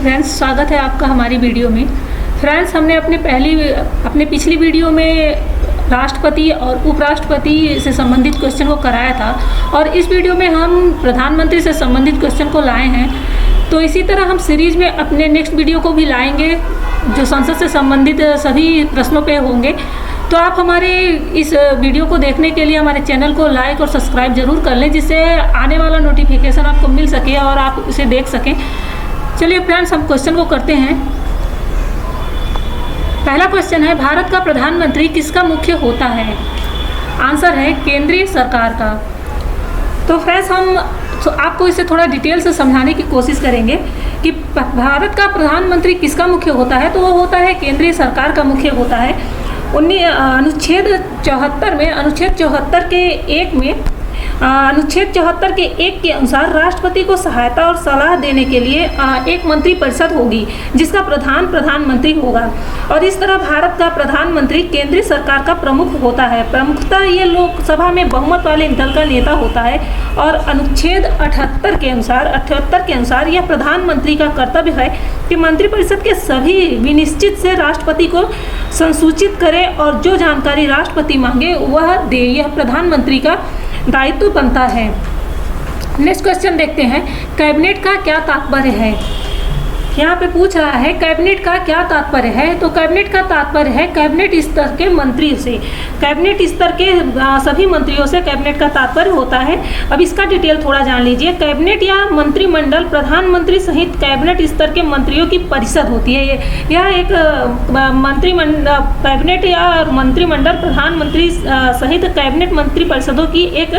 Friends, स्वागत है आपका हमारी वीडियो में। फ्रेंड्स, हमने अपने पिछली वीडियो में राष्ट्रपति और उपराष्ट्रपति से संबंधित क्वेश्चन को कराया था और इस वीडियो में हम प्रधानमंत्री से संबंधित क्वेश्चन को लाए हैं। तो इसी तरह हम सीरीज में अपने नेक्स्ट वीडियो को भी लाएंगे जो संसद से संबंधित सभी प्रश्नों पे होंगे। तो आप हमारे इस वीडियो को देखने के लिए हमारे चैनल को लाइक और सब्सक्राइब जरूर कर लें, जिससे आने वाला नोटिफिकेशन आपको मिल सके और आप उसे देख सकें। चलिए फ्रेंड्स, हम क्वेश्चन को करते हैं। पहला क्वेश्चन है, भारत का प्रधानमंत्री किसका मुख्य होता है? आंसर है केंद्रीय सरकार का। तो फ्रेंड्स, हम आपको इसे थोड़ा डिटेल से समझाने की कोशिश करेंगे कि भारत का प्रधानमंत्री किसका मुख्य होता है। तो वो होता है केंद्रीय सरकार का मुख्य होता है। अनुच्छेद 74 के 1 में अनुच्छेद 74 के 1 के अनुसार राष्ट्रपति को सहायता और सलाह देने के लिए एक मंत्रिपरिषद होगी जिसका प्रधानमंत्री होगा। और इस तरह भारत का प्रधानमंत्री केंद्रीय सरकार का प्रमुख होता है। प्रमुखतः ये लोकसभा में बहुमत वाले दल का नेता होता है और अनुच्छेद 78 के अनुसार यह प्रधानमंत्री का कर्तव्य है कि मंत्रिपरिषद के सभी विनिश्चित से राष्ट्रपति को संसूचित करे और जो जानकारी राष्ट्रपति मांगे वह दे। यह प्रधानमंत्री का दायित्व बनता है। नेक्स्ट क्वेश्चन देखते हैं, कैबिनेट का क्या तात्पर्य है? यहाँ पे पूछ रहा है कैबिनेट का क्या तात्पर्य है। तो कैबिनेट का तात्पर्य है कैबिनेट स्तर के मंत्री से, कैबिनेट स्तर के सभी मंत्रियों से कैबिनेट का तात्पर्य होता है। अब इसका डिटेल थोड़ा जान लीजिए। कैबिनेट या मंत्रिमंडल प्रधानमंत्री सहित कैबिनेट स्तर के मंत्रियों की परिषद होती है। यह एक कैबिनेट या मंत्रिमंडल प्रधानमंत्री सहित कैबिनेट मंत्री परिषदों की एक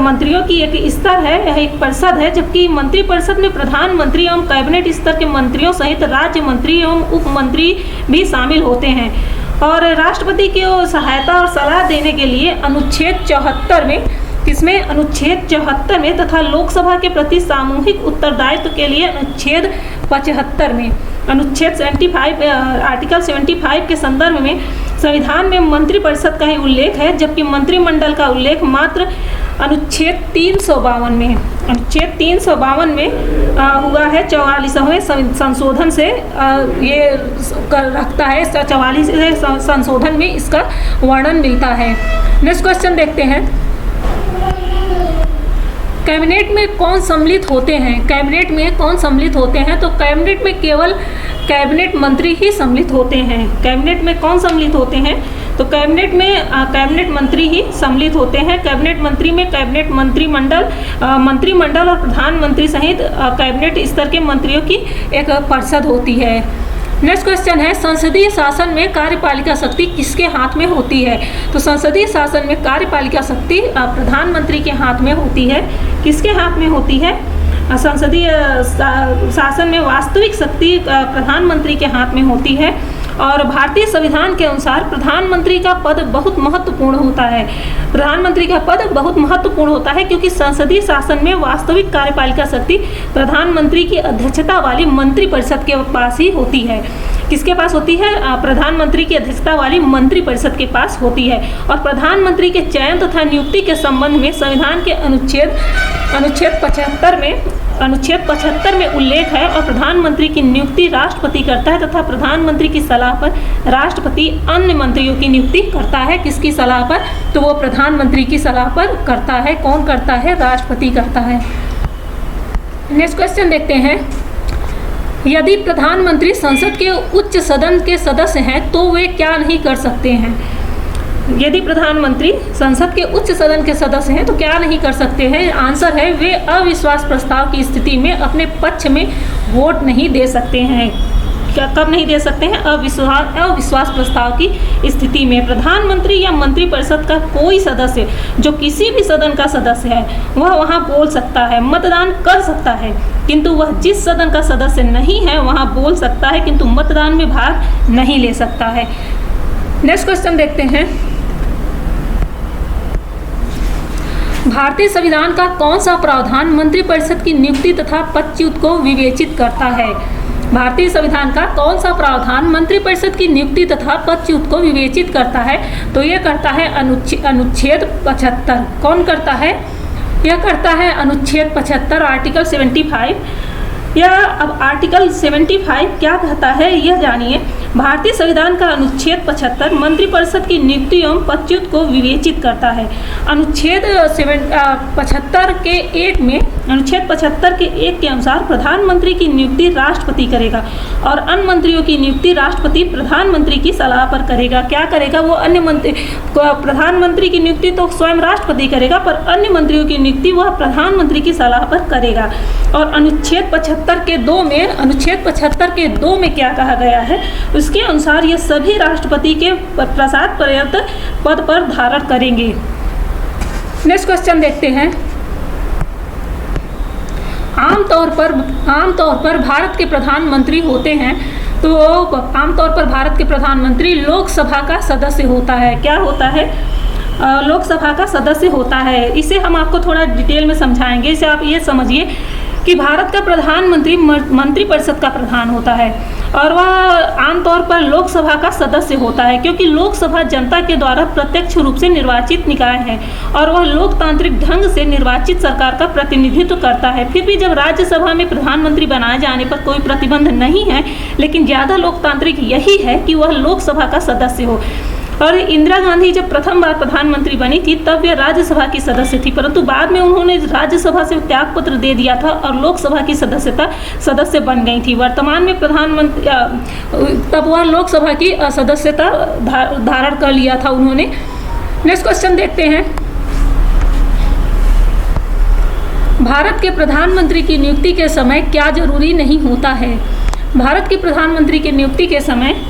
मंत्रियों की एक स्तर है, यह एक परिषद है। जबकि मंत्रिपरिषद में प्रधानमंत्री एवं कैबिनेट स्तर के मंत्रियों सहित राज्य मंत्री एवं उप मंत्री भी शामिल होते हैं। और राष्ट्रपति को सहायता और सलाह देने के लिए अनुच्छेद 74 में अनुच्छेद 74 में तथा लोकसभा के प्रति सामूहिक उत्तरदायित्व के लिए अनुच्छेद 75 में आर्टिकल 75 के संदर्भ में संविधान में मंत्रिपरिषद का ही उल्लेख है। जबकि मंत्रिमंडल का उल्लेख मात्र अनुच्छेद 352 में हुआ है। 44वें संशोधन से ये रखता है। 44वें संशोधन में इसका वर्णन मिलता है। नेक्स्ट क्वेश्चन देखते हैं, कैबिनेट में कौन सम्मिलित होते हैं? कैबिनेट में कौन सम्मिलित होते हैं? तो कैबिनेट में केवल कैबिनेट मंत्री ही सम्मिलित होते हैं। कैबिनेट में कौन सम्मिलित होते हैं? तो कैबिनेट में कैबिनेट मंत्री ही सम्मिलित होते हैं। कैबिनेट मंत्री में कैबिनेट मंत्रिमंडल और प्रधानमंत्री सहित कैबिनेट स्तर के मंत्रियों की एक परिषद होती है। नेक्स्ट क्वेश्चन है, संसदीय शासन में कार्यपालिका शक्ति किसके हाथ में होती है? तो संसदीय शासन में कार्यपालिका शक्ति प्रधानमंत्री के हाथ में होती है। किसके हाथ में होती है? संसदीय शासन में वास्तविक शक्ति प्रधानमंत्री के हाथ में होती है। और भारतीय संविधान के अनुसार प्रधानमंत्री का पद बहुत महत्वपूर्ण होता है। प्रधानमंत्री का पद बहुत महत्वपूर्ण होता है क्योंकि संसदीय शासन में वास्तविक कार्यपालिका शक्ति प्रधानमंत्री की अध्यक्षता वाली मंत्रिपरिषद के पास ही होती है। किसके पास होती है? प्रधानमंत्री की अध्यक्षता वाली मंत्रिपरिषद के पास होती है। और प्रधानमंत्री के चयन तथा नियुक्ति के संबंध में संविधान के अनुच्छेद 75 में उल्लेख है। और प्रधानमंत्री की नियुक्ति राष्ट्रपति करता है तथा प्रधानमंत्री की सलाह पर राष्ट्रपति अन्य मंत्रियों की नियुक्ति करता है। किसकी सलाह पर? तो वो प्रधानमंत्री की सलाह पर करता है। कौन करता है? राष्ट्रपति करता है। नेक्स्ट क्वेश्चन देखते हैं, यदि प्रधानमंत्री संसद के उच्च सदन के सदस्य हैं तो वे क्या नहीं कर सकते हैं? यदि प्रधानमंत्री संसद के उच्च सदन के सदस्य हैं तो क्या नहीं कर सकते हैं? आंसर है वे अविश्वास प्रस्ताव की स्थिति में अपने पक्ष में वोट नहीं दे सकते हैं। कब नहीं दे सकते हैं? अविश्वास प्रस्ताव की स्थिति में। प्रधानमंत्री या मंत्रिपरिषद का कोई सदस्य जो किसी भी सदन का सदस्य है वह वहां बोल सकता है, मतदान कर सकता है, किंतु वह जिस सदन का सदस्य नहीं है वहां बोल सकता है किंतु मतदान में भाग नहीं ले सकता है। नेक्स्ट क्वेश्चन देखते हैं, भारतीय संविधान का कौन सा प्रावधान मंत्रिपरिषद की नियुक्ति तथा पदच्युत को विवेचित करता है? भारतीय संविधान का कौन सा प्रावधान मंत्रिपरिषद की नियुक्ति तथा पदच्युत को विवेचित करता है? तो यह करता है अनुच्छेद 75। कौन करता है? यह करता है अनुच्छेद 75 आर्टिकल 75 या अब आर्टिकल 75 क्या कहता है यह जानिए। भारतीय संविधान का अनुच्छेद 75 मंत्रिपरिषद की नियुक्ति एवं पदच्युत को विवेचित करता है। अनुच्छेद 75 के 1 में अनुच्छेद 75 के 1 के अनुसार प्रधानमंत्री की नियुक्ति राष्ट्रपति करेगा और अन्य मंत्रियों की नियुक्ति राष्ट्रपति प्रधानमंत्री की सलाह पर करेगा। क्या करेगा वो? अन्य मंत्री, प्रधानमंत्री की नियुक्ति तो स्वयं राष्ट्रपति करेगा, पर अन्य मंत्रियों की नियुक्ति वह प्रधानमंत्री की सलाह पर करेगा। और अनुच्छेद 75 के 2 में क्या कहा गया है? उसके अनुसार ये सभी राष्ट्रपति के प्रसाद पर्यंत पद पर धारण करेंगे। नेक्स्ट क्वेश्चन देखते हैं। आमतौर पर भारत के प्रधानमंत्री होते हैं, तो आमतौर पर भारत के प्रधानमंत्री लोकसभा का सदस्य होता है। क्या होता है? लोकसभा का सदस्य होता है। इसे हम आपको थोड़ा डिटेल में समझाएंगे। इसे आप ये समझिए कि भारत का प्रधानमंत्री मंत्रिपरिषद का प्रधान होता है और वह आमतौर पर लोकसभा का सदस्य होता है, क्योंकि लोकसभा जनता के द्वारा प्रत्यक्ष रूप से निर्वाचित निकाय है और वह लोकतांत्रिक ढंग से निर्वाचित सरकार का प्रतिनिधित्व करता है। फिर भी जब राज्यसभा में प्रधानमंत्री बनाए जाने पर कोई प्रतिबंध नहीं है, लेकिन ज़्यादा लोकतांत्रिक यही है कि वह लोकसभा का सदस्य हो। और इंदिरा गांधी जब प्रथम बार प्रधानमंत्री बनी थी तब वे राज्यसभा की सदस्य थी, परंतु बाद में उन्होंने राज्यसभा से त्यागपत्र दे दिया था और लोकसभा की सदस्य बन गई थी। वर्तमान में प्रधानमंत्री तब वह लोकसभा की सदस्यता धारण कर लिया था उन्होंने। नेक्स्ट क्वेश्चन देखते हैं। भारत के प्रधानमंत्री की नियुक्ति के समय क्या जरूरी नहीं होता है? भारत के प्रधानमंत्री की नियुक्ति के समय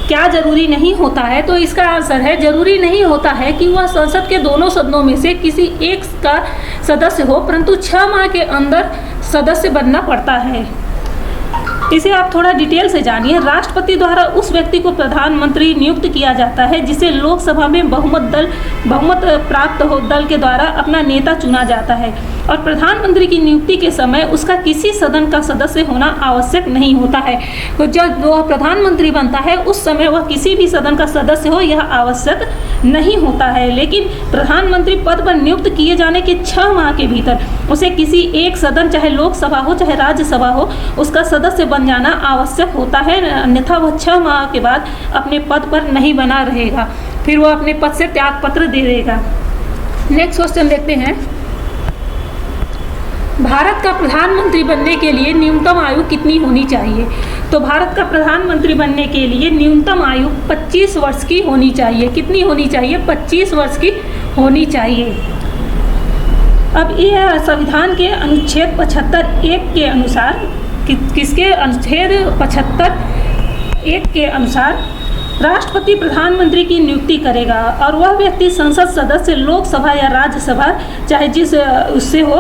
क्या जरूरी नहीं होता है? तो इसका आंसर है, जरूरी नहीं होता है कि वह संसद के दोनों सदनों में से किसी एक का सदस्य हो, परंतु 6 माह के अंदर सदस्य बनना पड़ता है। इसे आप थोड़ा डिटेल से जानिए। राष्ट्रपति द्वारा उस व्यक्ति को प्रधानमंत्री नियुक्त किया जाता है जिसे लोकसभा में बहुमत प्राप्त दल के द्वारा अपना नेता चुना जाता है और प्रधानमंत्री की नियुक्ति के समय उसका किसी सदन का सदस्य होना आवश्यक नहीं होता है। तो जब वह प्रधानमंत्री बनता है उस समय वह किसी भी सदन का सदस्य हो यह आवश्यक नहीं होता है, लेकिन प्रधानमंत्री पद पर नियुक्त किए जाने के 6 माह के भीतर उसे किसी एक सदन, चाहे लोकसभा हो चाहे राज्यसभा हो, उसका सदस्य बन जाना आवश्यक होता है, अन्यथा वह 6 माह के बाद अपने पद पर नहीं बना रहेगा, फिर वह अपने पद से त्यागपत्र दे देगा। नेक्स्ट क्वेश्चन देखते हैं। भारत का प्रधानमंत्री बनने के लिए न्यूनतम आयु कितनी होनी चाहिए? तो भारत का प्रधानमंत्री बनने के लिए न्यूनतम आयु 25 वर्ष की होनी चाहिए। कितनी होनी चाहिए? 25 वर्ष की होनी चाहिए। अब यह संविधान के अनुच्छेद 75(1) के अनुसार किसके अनुच्छेद 75(1) के अनुसार राष्ट्रपति प्रधानमंत्री की नियुक्ति करेगा और वह व्यक्ति संसद सदस्य लोकसभा या राज्यसभा, चाहे जिस उससे हो,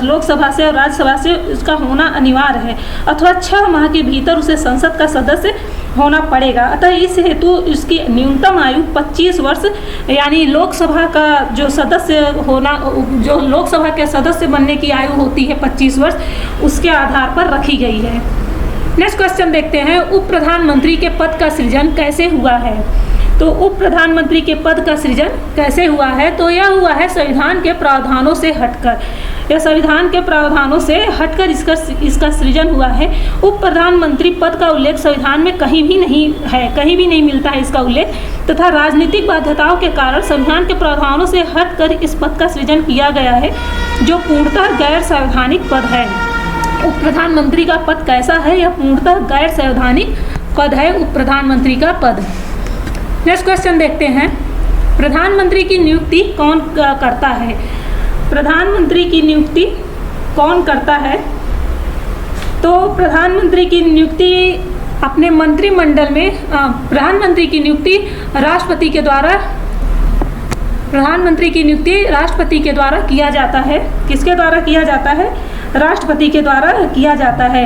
लोकसभा से और राज्यसभा से उसका होना अनिवार्य है, अथवा 6 माह के भीतर उसे संसद का सदस्य होना पड़ेगा। अतः इस हेतु इसकी न्यूनतम आयु 25 वर्ष यानी लोकसभा का जो सदस्य होना, जो लोकसभा के सदस्य बनने की आयु होती है 25 वर्ष, उसके आधार पर रखी गई है। नेक्स्ट क्वेश्चन देखते हैं। उप प्रधानमंत्री के पद का सृजन कैसे हुआ है? तो उप प्रधानमंत्री के पद का सृजन कैसे हुआ है? तो यह हुआ है संविधान के प्रावधानों से हटकर। यह संविधान के प्रावधानों से हटकर इसका सृजन हुआ है। उप प्रधानमंत्री पद का उल्लेख संविधान में कहीं भी नहीं मिलता है इसका उल्लेख, तथा राजनीतिक बाध्यताओं के कारण संविधान के प्रावधानों से हटकर इस पद का सृजन किया गया है, जो पूर्णतः गैर संवैधानिक पद है। उप प्रधानमंत्री का पद कैसा है? यह पूर्णतः गैर संवैधानिक पद है, उप प्रधानमंत्री का पद। नेक्स्ट क्वेश्चन देखते हैं। प्रधानमंत्री की नियुक्ति कौन करता है? प्रधानमंत्री की नियुक्ति कौन करता है? तो प्रधानमंत्री की नियुक्ति अपने मंत्रिमंडल में प्रधानमंत्री की नियुक्ति राष्ट्रपति के द्वारा किया जाता है। किसके द्वारा किया जाता है? राष्ट्रपति के द्वारा किया जाता है।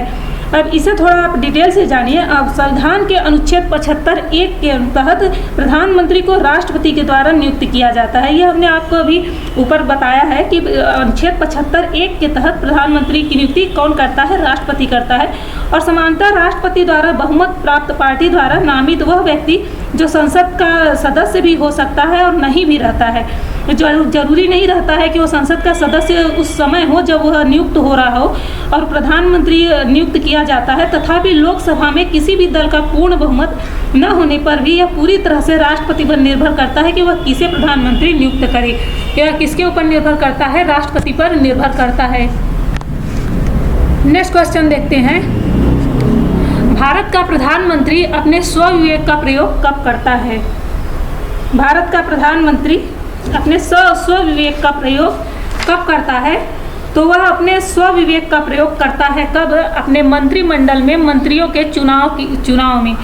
अब इसे थोड़ा आप डिटेल से जानिए। अब संविधान के अनुच्छेद 75(1) के तहत प्रधानमंत्री को राष्ट्रपति के द्वारा नियुक्त किया जाता है। यह हमने आपको अभी ऊपर बताया है कि अनुच्छेद 75(1) के तहत प्रधानमंत्री की नियुक्ति कौन करता है? राष्ट्रपति करता है। और समानतः राष्ट्रपति द्वारा बहुमत प्राप्त पार्टी द्वारा नामित वह व्यक्ति जो संसद का सदस्य भी हो सकता है और नहीं भी रहता है। जरूरी नहीं रहता है कि वो संसद का सदस्य उस समय हो जब वह नियुक्त हो रहा हो और प्रधानमंत्री नियुक्त किया जाता है। तथापि लोकसभा में किसी भी दल का पूर्ण बहुमत न होने पर भी यह पूरी तरह से राष्ट्रपति पर निर्भर करता है कि वह किसे प्रधानमंत्री नियुक्त करे। यह किसके ऊपर निर्भर करता है? राष्ट्रपति पर निर्भर करता है। नेक्स्ट क्वेश्चन देखते हैं। भारत का प्रधानमंत्री अपने स्वविवेक का प्रयोग कब करता है? भारत का प्रधानमंत्री अपने स्वविवेक का प्रयोग कब करता है? तो वह अपने स्वविवेक का प्रयोग करता है कब? अपने मंत्रिमंडल में मंत्रियों के चुनाव में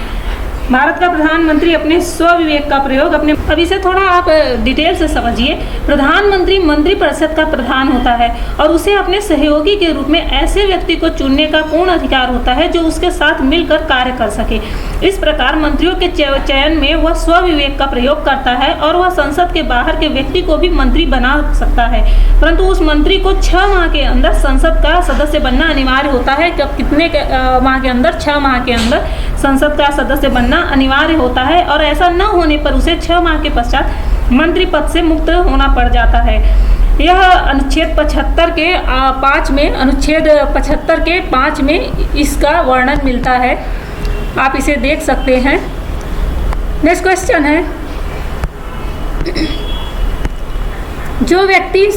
भारत का प्रधानमंत्री अपने स्वविवेक का प्रयोग अब इसे थोड़ा आप डिटेल से समझिए। प्रधानमंत्री मंत्रिपरिषद का प्रधान होता है और उसे अपने सहयोगी के रूप में ऐसे व्यक्ति को चुनने का पूर्ण अधिकार होता है जो उसके साथ मिलकर कार्य कर सके। इस प्रकार मंत्रियों के चयन में वह स्वविवेक का प्रयोग करता है और वह संसद के बाहर के व्यक्ति को भी मंत्री बना सकता है, परंतु उस मंत्री को 6 माह के अंदर संसद का सदस्य बनना अनिवार्य होता है। कितने माह के अंदर? 6 माह के अंदर संसद का सदस्य बनना अनिवार्य होता है और ऐसा न होने पर उसे 6 माह के पश्चात मंत्री पद से मुक्त होना पड़ जाता है। यह अनुच्छेद 75 के 5 में अनुच्छेद 75 के 5 में इसका वर्णन मिलता है, आप इसे देख सकते हैं। नेक्स्ट क्वेश्चन है, जो व्यक्ति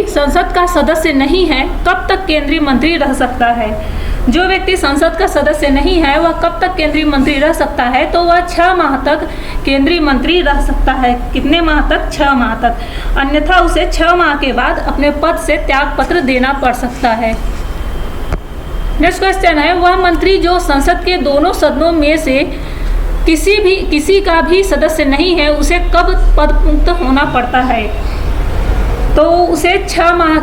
संसद का सदस्य नहीं है कब तक केंद्रीय मंत्री रह सकता है? जो व्यक्ति संसद का सदस्य नहीं है वह कब तक केंद्रीय मंत्री रह सकता है? तो वह 6 माह तक केंद्रीय मंत्री रह सकता है। कितने माह तक? 6 माह तक। अन्यथा उसे 6 माह के बाद अपने पद से त्यागपत्र देना पड़ सकता है। नेक्स्ट क्वेश्चन है, वह मंत्री जो संसद के दोनों सदनों में से किसी का भी सदस्य नहीं है उसे कब पद मुक्त होना पड़ता है? तो उसे 6 माह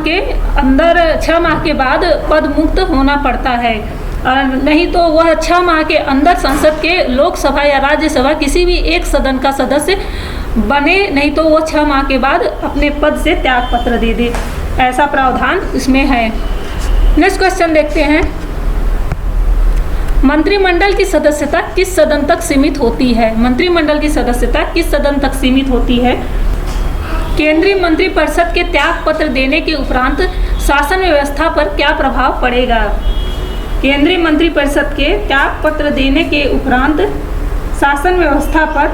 के बाद पद मुक्त होना पड़ता है, और नहीं तो वह 6 माह के अंदर संसद के लोकसभा या राज्यसभा किसी भी एक सदन का सदस्य बने, नहीं तो वो 6 माह के बाद अपने पद से त्यागपत्र दे दे। ऐसा प्रावधान इसमें है। नेक्स्ट क्वेश्चन देखते हैं, मंत्रिमंडल की सदस्यता किस सदन तक सीमित होती है? मंत्रिमंडल की सदस्यता किस सदन तक सीमित होती है? केंद्रीय मंत्रिपरिषद के त्यागपत्र देने के उपरांत शासन व्यवस्था पर क्या प्रभाव पड़ेगा? केंद्रीय मंत्रिपरिषद के त्यागपत्र देने के उपरांत शासन व्यवस्था पर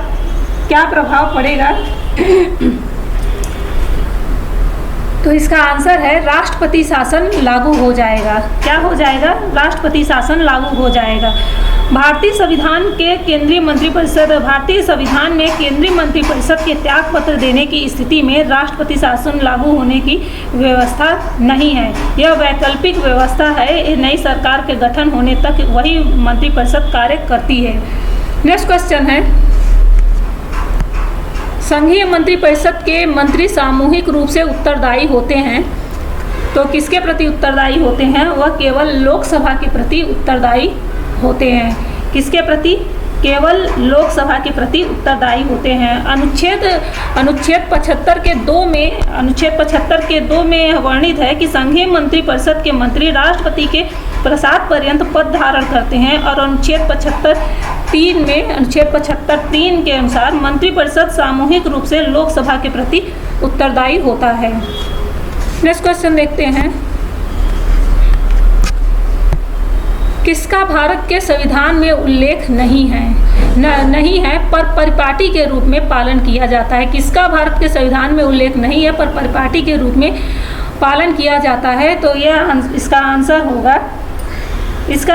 क्या प्रभाव पड़ेगा? तो इसका आंसर है राष्ट्रपति शासन लागू हो जाएगा। क्या हो जाएगा? राष्ट्रपति शासन लागू हो जाएगा। भारतीय संविधान में केंद्रीय मंत्रिपरिषद के त्यागपत्र देने की स्थिति में राष्ट्रपति शासन लागू होने की व्यवस्था नहीं है। यह वैकल्पिक व्यवस्था है। नई सरकार के गठन होने तक वही मंत्रिपरिषद कार्य करती है। नेक्स्ट क्वेश्चन है, संघीय मंत्रिपरिषद के मंत्री सामूहिक रूप से उत्तरदायी होते हैं, तो किसके प्रति उत्तरदायी होते हैं? वह केवल लोकसभा के प्रति उत्तरदायी होते हैं। किसके प्रति? केवल लोकसभा के प्रति उत्तरदायी होते हैं। अनुच्छेद 75 के 2 में वर्णित है कि संघीय मंत्रिपरिषद के मंत्री राष्ट्रपति के प्रसाद पर्यंत पद धारण करते हैं, और अनुच्छेद 75(3) के अनुसार मंत्रिपरिषद सामूहिक रूप से लोकसभा के प्रति उत्तरदायी होता है। नेक्स्ट क्वेश्चन देखते हैं, किसका भारत के संविधान में उल्लेख नहीं है पर परिपाटी के रूप में पालन किया जाता है? किसका भारत के संविधान में उल्लेख नहीं है पर परिपाटी के रूप में पालन किया जाता है? तो यह इसका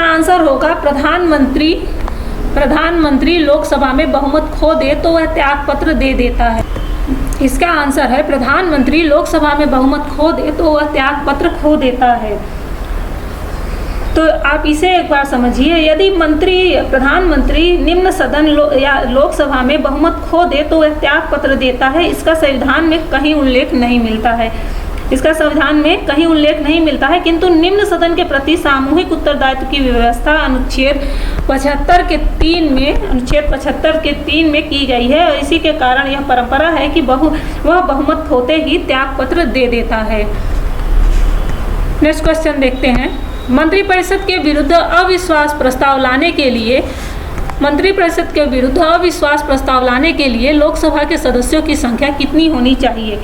आंसर होगा प्रधानमंत्री लोकसभा में बहुमत खो दे तो वह त्यागपत्र दे देता है। इसका आंसर है प्रधानमंत्री लोकसभा में बहुमत खो दे तो वह त्यागपत्र खो देता है। तो आप इसे एक बार समझिए, यदि प्रधानमंत्री निम्न सदन या लोकसभा में बहुमत खो दे तो वह त्यागपत्र देता है। इसका संविधान में कहीं उल्लेख नहीं मिलता है। किंतु निम्न सदन के प्रति सामूहिक उत्तरदायित्व की व्यवस्था अनुच्छेद 75 के 3 में की गई है, और इसी के कारण यह परंपरा है कि वह बहुमत होते ही त्यागपत्र दे देता है। नेक्स्ट क्वेश्चन देखते हैं, मंत्रिपरिषद के विरुद्ध अविश्वास प्रस्ताव लाने के लिए मंत्रिपरिषद के विरुद्ध अविश्वास प्रस्ताव लाने के लिए लोकसभा के सदस्यों की संख्या कितनी होनी चाहिए?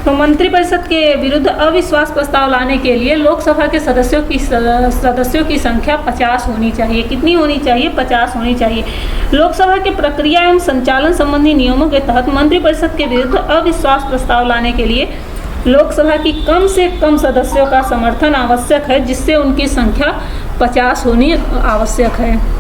तो मंत्रिपरिषद के विरुद्ध अविश्वास प्रस्ताव लाने के लिए लोकसभा के सदस्यों की संख्या 50 होनी चाहिए। कितनी होनी चाहिए? 50 होनी चाहिए। लोकसभा के प्रक्रिया एवं संचालन संबंधी नियमों के तहत मंत्रिपरिषद के विरुद्ध अविश्वास प्रस्ताव लाने के लिए लोकसभा की कम से कम सदस्यों का समर्थन आवश्यक है, जिससे उनकी संख्या 50 होनी आवश्यक है।